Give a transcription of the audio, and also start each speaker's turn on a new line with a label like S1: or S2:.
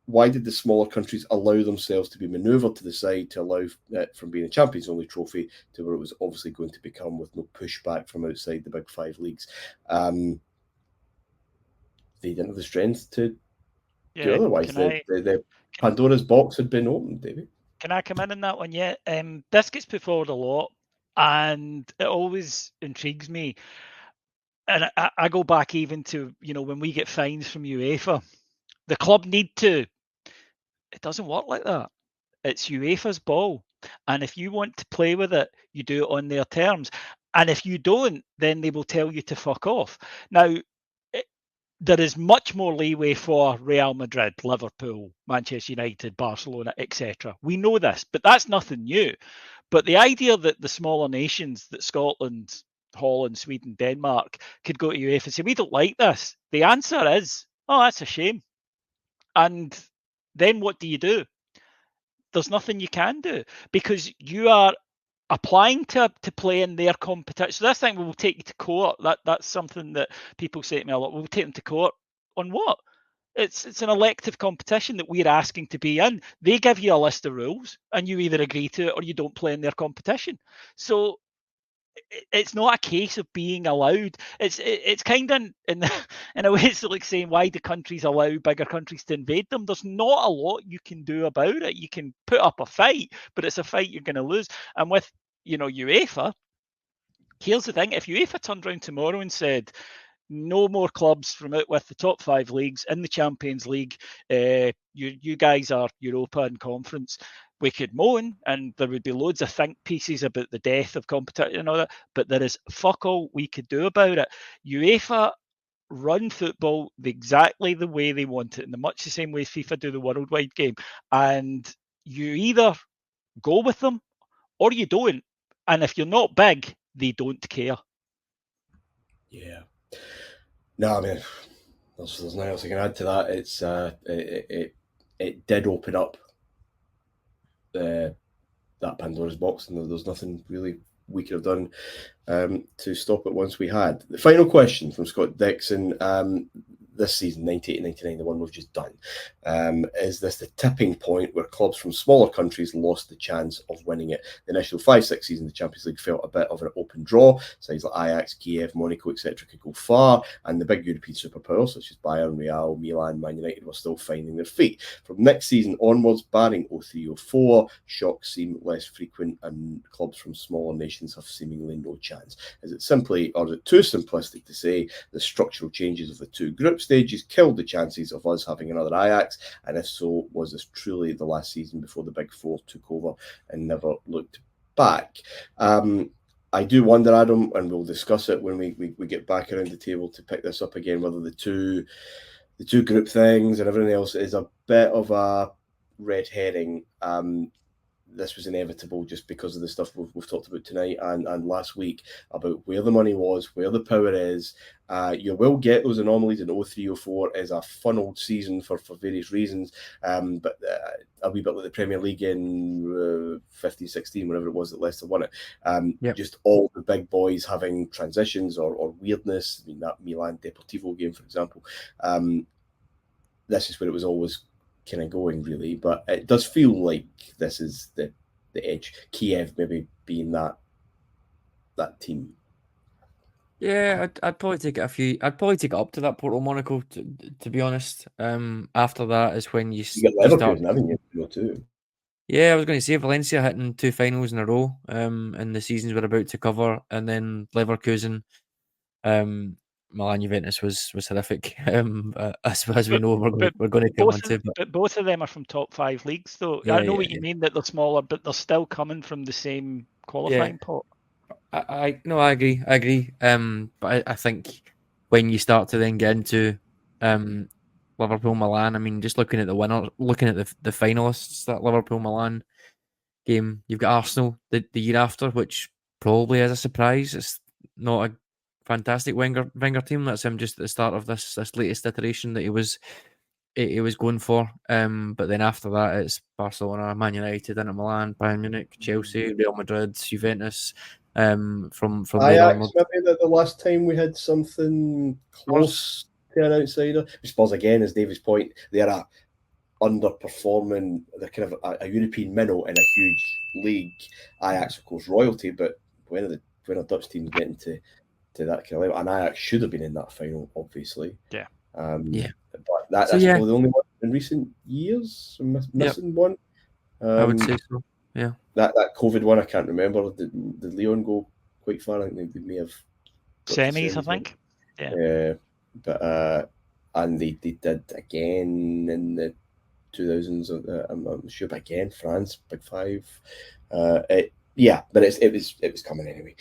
S1: why did the smaller countries allow themselves to be manoeuvred to the side to allow it from being a Champions-only trophy to where it was obviously going to become with no pushback from outside the big five leagues? They didn't have the strength to do otherwise. The Pandora's box had been opened, David.
S2: Can I come in on that one? Yeah, this gets put forward a lot, and it always intrigues me. And I go back even to, when we get fines from UEFA, the club need to. It doesn't work like that. It's UEFA's ball. And if you want to play with it, you do it on their terms. And if you don't, then they will tell you to fuck off. Now, there is much more leeway for Real Madrid, Liverpool, Manchester United, Barcelona, etc. We know this, but that's nothing new. But the idea that the smaller nations, that Scotland, Holland, Sweden, Denmark, could go to UEFA and say, we don't like this. The answer is, oh, that's a shame. And then what do you do? There's nothing you can do because you are applying to play in their competition. So this thing, we'll take you to court. That's something that people say to me a lot. We'll take them to court on what? It's an elective competition that we're asking to be in. They give you a list of rules and you either agree to it or you don't play in their competition. So it's not a case of being allowed. It's kind of in a way, it's like saying, why do countries allow bigger countries to invade them? There's not a lot you can do about it. You can put up a fight, but it's a fight you're going to lose. And with UEFA, here's the thing: if UEFA turned around tomorrow and said, no more clubs from out with the top 5 leagues in the Champions League, you guys are Europa and Conference, we could moan and there would be loads of think pieces about the death of competition and all that, but there is fuck all we could do about it. UEFA run football exactly the way they want it, in much the same way FIFA do the worldwide game, and you either go with them or you don't, and if you're not big, they don't care.
S1: Yeah. No, I mean, there's nothing else I can add to that. It's it did open up that Pandora's box, and there's nothing really we could have done to stop it once we had. The final question from Scott Dixon. This season, 98-99, the one we've just done, is this the tipping point where clubs from smaller countries lost the chance of winning it? The initial 5-6 season, the Champions League felt a bit of an open draw. Sides like Ajax, Kiev, Monaco, etc. could go far, and the big European superpowers such as Bayern, Real, Milan, Man United were still finding their feet. From next season onwards, barring 03-04, shocks seem less frequent, and clubs from smaller nations have seemingly no chance. Is it simply, or is it too simplistic to say, the structural changes of the two groups stages killed the chances of us having another Ajax? And if so, was this truly the last season before the Big Four took over and never looked back? I do wonder, Adam, and we'll discuss it when we get back around the table to pick this up again, whether the two group things and everything else is a bit of a red herring. This was inevitable just because of the stuff we've talked about tonight and last week about where the money was, where the power is. You will get those anomalies in 03-04 is a funneled season for various reasons, but a wee bit like the Premier League in 15-16, whenever it was that Leicester won it. Just all the big boys having transitions or weirdness. I mean, that Milan Deportivo game, for example. This is where it was always kind of going, really, but it does feel like this is the edge. Kiev maybe being that team.
S3: Yeah, I'd probably take it I'd probably take it up to that Porto Monaco, to be honest. After that is when you
S1: get Leverkusen, haven't you? Too.
S3: Yeah, I was going to say Valencia hitting 2 finals in a row, in the seasons we're about to cover, and then Leverkusen. Milan Juventus was horrific, as we know we're going to come into.
S2: But both of them are from top 5 leagues, though. I know what you mean, that they're smaller, but they're still coming from the same qualifying pot.
S3: I agree. But I think when you start to then get into Liverpool Milan, I mean, just looking at the winner, looking at the finalists, that Liverpool Milan game, you've got Arsenal the year after, which probably is a surprise. It's not a fantastic Wenger team. That's him just at the start of this latest iteration that he was going for. But then after that, it's Barcelona, Man United, Inter Milan, Bayern Munich, Chelsea, Real Madrid, Juventus. From
S1: Ajax, maybe the last time we had something close to an outsider. I suppose again, as David's point, they're a underperforming. They're kind of a European minnow in a huge league. Ajax, of course, royalty, but when a Dutch team's getting to that kind of level, and Ajax should have been in that final, obviously.
S2: Yeah.
S1: But that's probably the only one in recent years. Missing one.
S3: I would say so. Yeah.
S1: That COVID one, I can't remember. Did Lyon go quite far? I think they may have
S2: semis, I think. Yeah.
S1: But and they did again in the 2000s. I'm sure again France Big Five. But it was coming anyway.